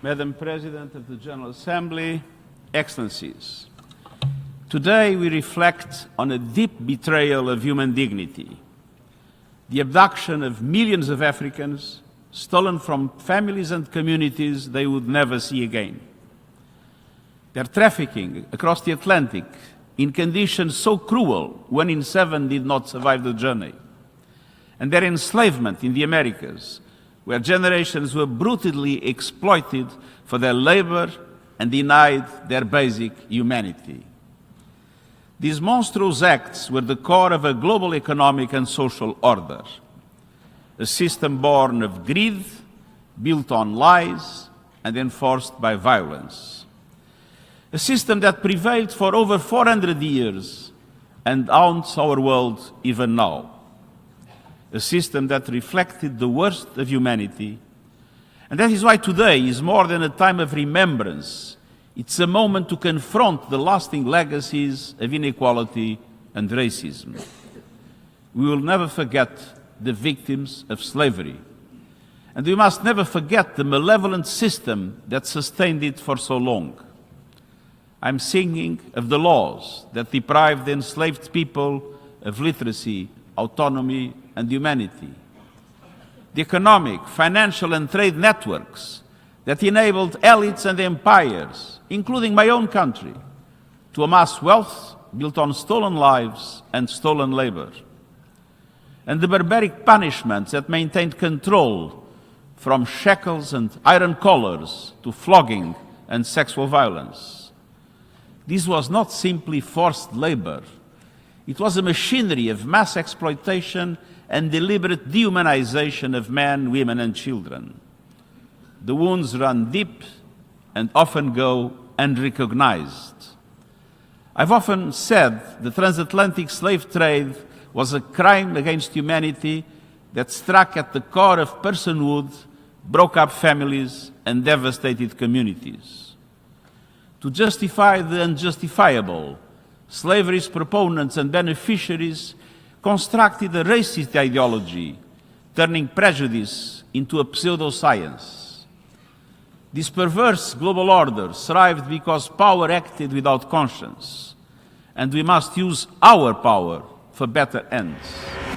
Madam President of the General Assembly, Excellencies, today we reflect on a deep betrayal of human dignity, the abduction of millions of Africans, stolen from families and communities they would never see again. Their trafficking across the Atlantic in conditions so cruel 1 in 7 did not survive the journey. And their enslavement in the Americas, where generations were brutally exploited for their labor and denied their basic humanity. These monstrous acts were the core of a global economic and social order, a system born of greed, built on lies, and enforced by violence. A system that prevailed for over 400 years and haunts our world even now. A system that reflected the worst of humanity. And that is why today is more than a time of remembrance. It's a moment to confront the lasting legacies of inequality and racism. We will never forget the victims of slavery. And we must never forget the malevolent system that sustained it for so long. I'm singing of the laws that deprived the enslaved people of literacy, autonomy, and humanity. The economic, financial, and trade networks that enabled elites and empires, including my own country, to amass wealth built on stolen lives and stolen labor. And the barbaric punishments that maintained control, from shackles and iron collars to flogging and sexual violence. This was not simply forced labor. It was a machinery of mass exploitation and deliberate dehumanization of men, women, and children. The wounds run deep and often go unrecognized. I've often said the transatlantic slave trade was a crime against humanity that struck at the core of personhood, broke up families, and devastated communities. To justify the unjustifiable, slavery's proponents and beneficiaries constructed a racist ideology, turning prejudice into a pseudoscience. This perverse global order thrived because power acted without conscience, and we must use our power for better ends.